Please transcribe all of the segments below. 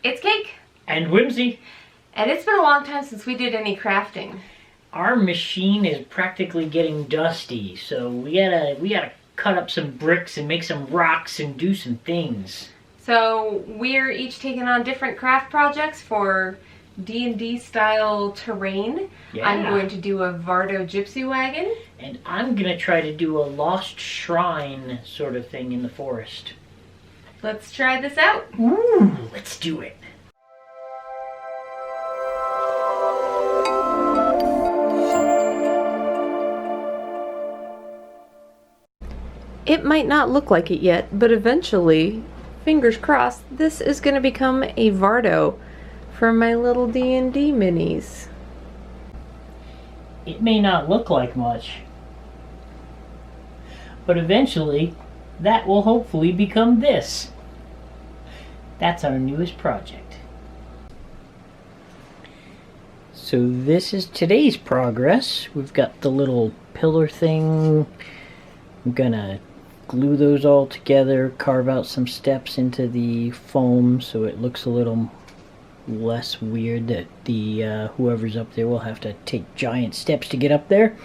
It's Cake. And Whimsy. And it's been a long time since we did any crafting. Our machine is practically getting dusty, so we gotta cut up some bricks and make some rocks and do some things. So we're each taking on different craft projects for D&D style terrain. Yeah. I'm going to do a Vardo gypsy wagon. And I'm gonna try to do a lost shrine sort of thing in the forest. Let's try this out. Ooh, let's do it. It might not look like it yet, but eventually, fingers crossed, this is going to become a Vardo for my little D&D minis. It may not look like much, but eventually that will hopefully become this. That's our newest project. So this is today's progress. We've got the little pillar thing. I'm gonna glue those all together, carve out some steps into the foam so it looks a little less weird that the whoever's up there will have to take giant steps to get up there.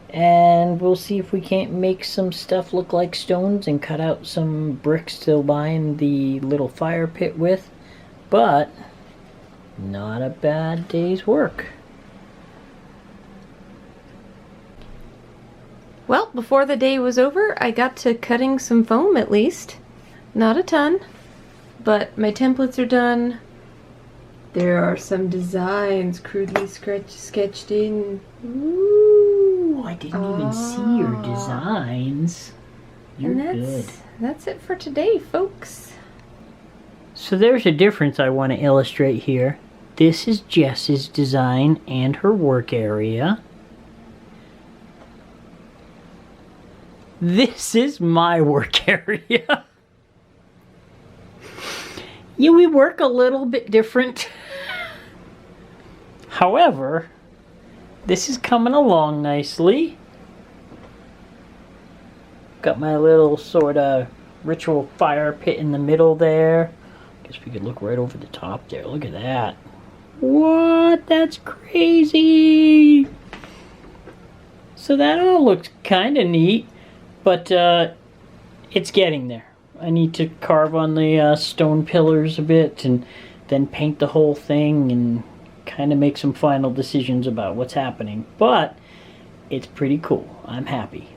And we'll see if we can't make some stuff look like stones and cut out some bricks to line the little fire pit with. But not a bad day's work. Well, before the day was over, I got to cutting some foam at least. Not a ton, but my templates are done. There are some designs crudely sketched in. Ooh, I didn't even see your designs. You're good. That's it for today, folks. So there's a difference I want to illustrate here. This is Jess's design and her work area. This is my work area. Yeah, we work a little bit different. However, this is coming along nicely. Got my little sort of ritual fire pit in the middle there. Guess we could look right over the top there. Look at that. What? That's crazy. So that all looks kind of neat. But it's getting there. I need to carve on the stone pillars a bit and then paint the whole thing and kind of make some final decisions about what's happening. But it's pretty cool. I'm happy.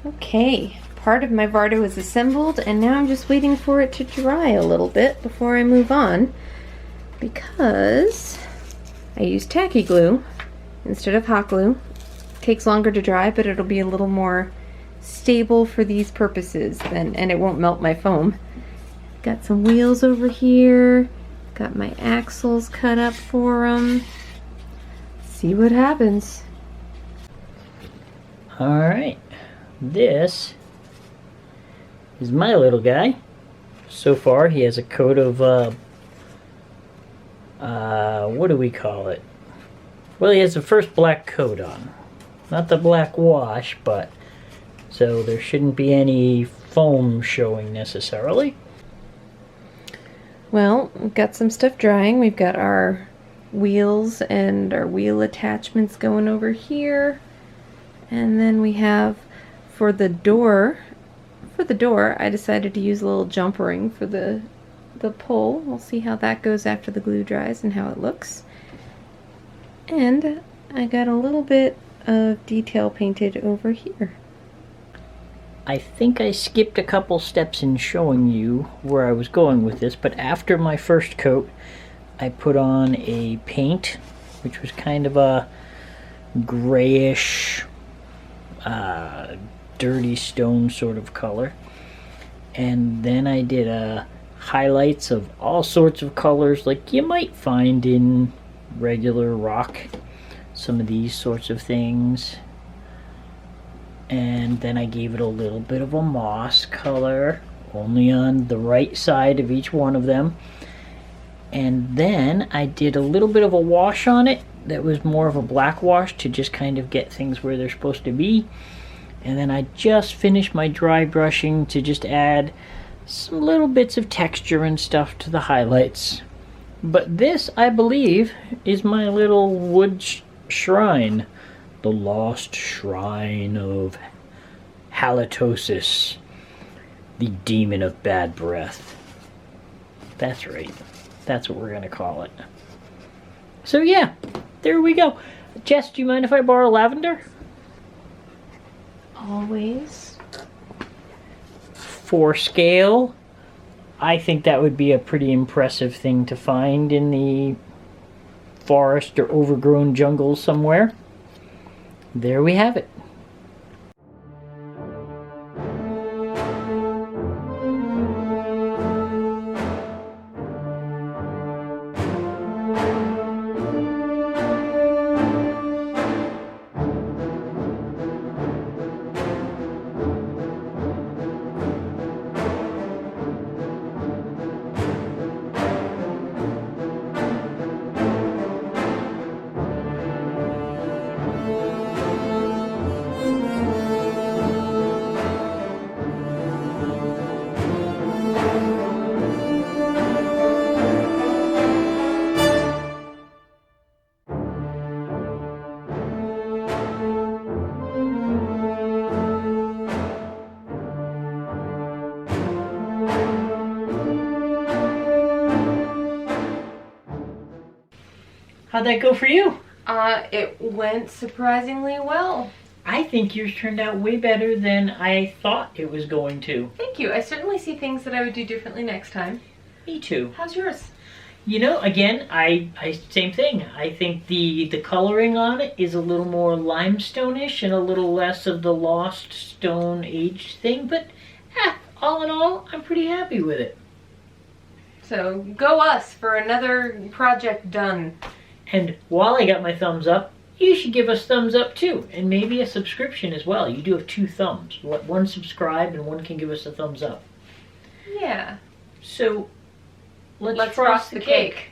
Okay, part of my Vardo is assembled and now I'm just waiting for it to dry a little bit before I move on because I use tacky glue instead of hot glue. Takes longer to dry, but it'll be a little more stable for these purposes and it won't melt my foam. Got some wheels over here. Got my axles cut up for them. See what happens. Alright, this is my little guy. So far he has a coat of what do we call it? Well, he has the first black coat on. Not the black wash, but so there shouldn't be any foam showing necessarily. Well, we've got some stuff drying. We've got our wheels and our wheel attachments going over here. And then we have for the door, I decided to use a little jump ring for the pull. We'll see how that goes after the glue dries and how it looks. And I got a little bit of detail painted over here. I think I skipped a couple steps in showing you where I was going with this, but after my first coat I put on a paint which was kind of a grayish dirty stone sort of color, and then I did highlights of all sorts of colors like you might find in regular rock. Some of these sorts of things, and then I gave it a little bit of a moss color only on the right side of each one of them, and then I did a little bit of a wash on it that was more of a black wash to just kind of get things where they're supposed to be, and then I just finished my dry brushing to just add some little bits of texture and stuff to the highlights. But this, I believe, is my little wood shrine. The lost shrine of halitosis. The demon of bad breath. That's right. That's what we're going to call it. So yeah, there we go. Jess, do you mind if I borrow lavender? Always. For scale, I think that would be a pretty impressive thing to find in the forest or overgrown jungle somewhere. There we have it. How'd that go for you? It went surprisingly well. I think yours turned out way better than I thought it was going to. Thank you. I certainly see things that I would do differently next time. Me too. How's yours? You know, again, I same thing. I think the coloring on it is a little more limestone-ish and a little less of the lost stone age thing, but all in all, I'm pretty happy with it. So go us for another project done. And while I got my thumbs up, you should give us thumbs up too, and maybe a subscription as well. You do have 2 thumbs. One subscribe and one can give us a thumbs up. Yeah. So let's Let's frost the cake.